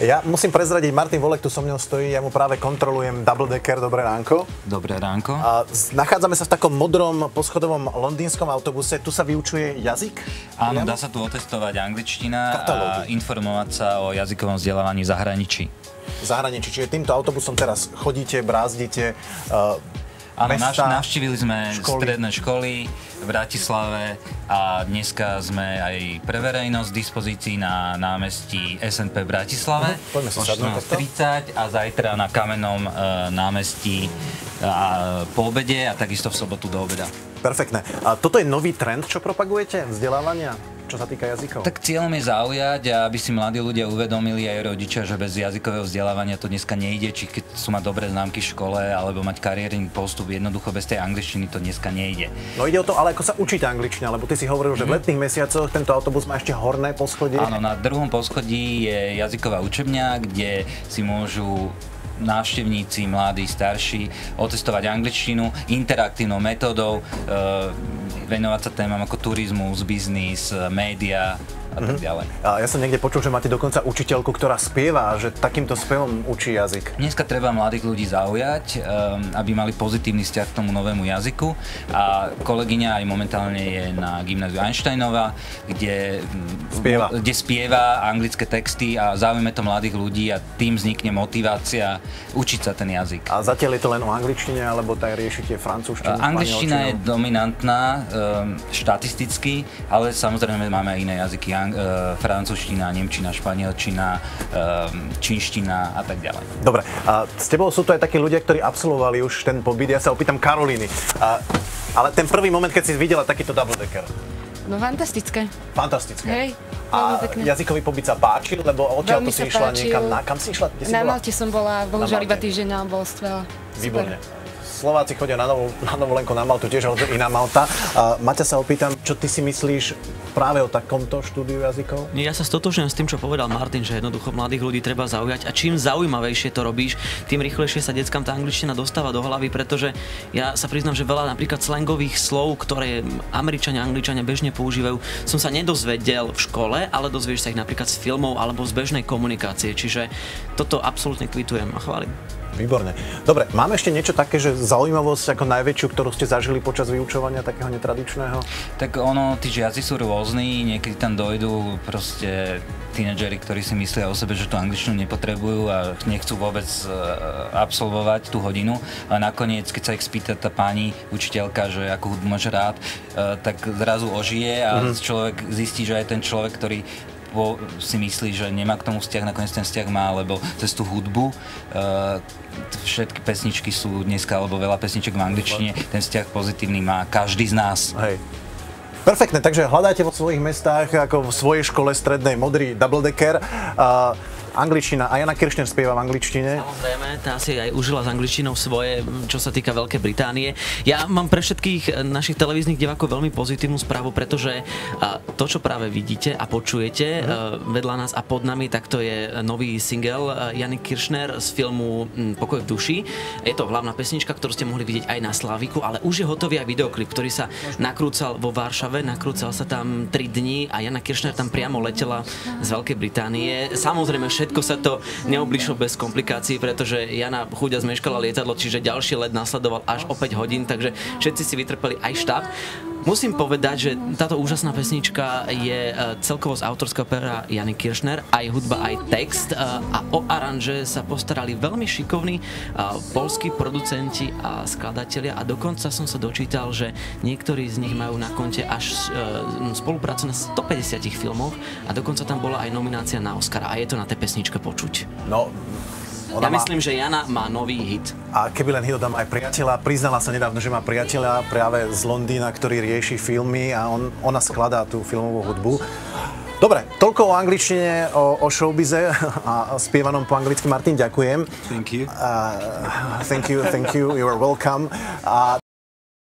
Ja musím prezradiť, Martin Volek tu so mnou stojí, ja mu práve kontrolujem Double Decker. Dobré ránko. Dobré ránko. Nachádzame sa v takom modrom poschodovom londýnskom autobuse. Tu sa vyučuje jazyk? Áno, dá sa tu otestovať angličtina a informovať sa o jazykovom vzdelávaní v zahraničí. V zahraničí, čiže týmto autobusom teraz chodíte, brázdite mesta, navštívili sme stredné školy v Bratislave a dneska sme aj pre verejnosť v dispozícii na námestí SNP v Bratislave. Poďme si sadnúť. 30 a zajtra na Kamennom námestí po obede a takisto v sobotu do obeda. Perfektné. A toto je nový trend, čo propagujete? Vzdelávania? Čo sa týka jazykov? Tak cieľom je zaujať, aby si mladí ľudia uvedomili aj rodičia, že bez jazykového vzdelávania to dneska nejde, či keď sú mať dobré známky v škole, alebo mať kariérny postup, jednoducho bez tej angličtiny to dneska nejde. No ide o to, ale ako sa učíte angličtina, lebo ty si hovoril, že v letných mesiacoch tento autobus má ešte horné poschodie. Áno, na druhom poschodí je jazyková učebňa, kde si môžu návštevníci, mladí, starší, otestovať angličtinu interaktívnou metódou, venovať sa témam ako turizmus, biznis, média a tak ďalej. A ja som niekde počul, že máte dokonca učiteľku, ktorá spieva, že takýmto spevom učí jazyk. Dneska treba mladých ľudí zaujať, aby mali pozitívny vzťah k tomu novému jazyku. A kolegyňa aj momentálne je na gymnáziu Einsteinova, kde spieva anglické texty a zaujíme to mladých ľudí a tým vznikne motivácia učiť sa ten jazyk. A zatiaľ je to len o angličtine, alebo tak riešite francúzštinu? Angličtina je dominantná štatisticky, ale samozrejme máme aj iné jazyky. Francúzština, nemčina, španielčina, čínština a tak ďalej. Dobre, a s tebou sú tu aj takí ľudia, ktorí absolvovali už ten pobyt. Ja sa opýtam Karolíny. Ale ten prvý moment, keď si videla takýto double decker? No fantastické. Fantastické. Hej, a pekné. Jazykový pobyt sa páčil, lebo odtiaľ to si išla niekam, kam si išla? Na Malte som bola, bohužiaľ iba týždeň, ale bolo skvelé. Výborne. Slováci chodia na dovolenku na Maltu, tiež iná Malta. Maťa, sa opýtam, čo ty si myslíš práve o takomto štúdiu jazykov? Ja sa stotožňujem s tým, čo povedal Martin, že jednoducho mladých ľudí treba zaujať a čím zaujímavejšie to robíš, tým rýchlejšie sa deckám tá angličtina dostáva do hlavy, pretože ja sa priznám, že veľa napríklad slangových slov, ktoré Američania, Angličania bežne používajú, som sa nedozvedel v škole, ale dozvieš sa ich napríklad z filmov alebo z bežnej komunikácie, čiže toto absolútne kvitujem a chválim. Výborne. Dobre, máme ešte niečo také, že zaujímavosť ako najväčšiu, ktorú ste zažili počas vyučovania takého netradičného? Tak tí žiaci sú rôzni, niekedy tam dojdú proste tínedžeri, ktorí si myslia o sebe, že tú angličtinu nepotrebujú a nechcú vôbec absolvovať tú hodinu. A nakoniec, keď sa ich spýta tá pani učiteľka, že akú hudbu máš rád, tak zrazu ožije a človek zistí, že aj ten človek, ktorý si myslí, že nemá k tomu vzťah, nakoniec ten vzťah má, lebo cez tú hudbu všetky pesničky sú dneska, alebo veľa pesniček v angličtine, ten vzťah pozitívny má každý z nás. Hej. Perfektne, takže hľadajte vo svojich mestách, ako v svojej škole strednej, modrý double decker. Angličtina. A Jana Kiršner spieva v angličtine. Samozrejme, tá si aj užila s angličtinou svoje, čo sa týka Veľkej Británie. Ja mám pre všetkých našich televíznych divákov veľmi pozitívnu správu, pretože to, čo práve vidíte a počujete vedľa nás a pod nami, tak to je nový single Jany Kiršner z filmu Pokoj v duši. Je to hlavná pesnička, ktorú ste mohli vidieť aj na Slaviku, ale už je hotový aj videoklip, ktorý sa nakrúcal vo Varšave, nakrúcal sa tam 3 dní a Jana Kiršner tam priamo letela z Veľkej Británie. Samozrejme, všetko sa to neoblišlo bez komplikácií, pretože Jana chuďa zmeškala lietadlo, čiže ďalší let nasledoval až o 5 hodín, takže všetci si vytrpeli aj štáb. Musím povedať, že táto úžasná pesnička je celkovo z autorského pera Jany Kiršner, aj hudba, aj text a o aranže sa postarali veľmi šikovní poľskí producenti a skladatelia a dokonca som sa dočítal, že niektorí z nich majú na konte až spoluprácu na 150 filmoch a dokonca tam bola aj nominácia na Oscara a je to na tej pesničke počuť. No, ja myslím, že Jana má nový hit. A keby len hit, dodám aj priateľa. Priznala sa nedávno, že má priateľa práve z Londýna, ktorý rieši filmy a ona skladá tú filmovú hudbu. Dobre, toľko o angličtine, o showbize a spievanom po anglicky. Martin, ďakujem. Thank you. Thank you, you are welcome.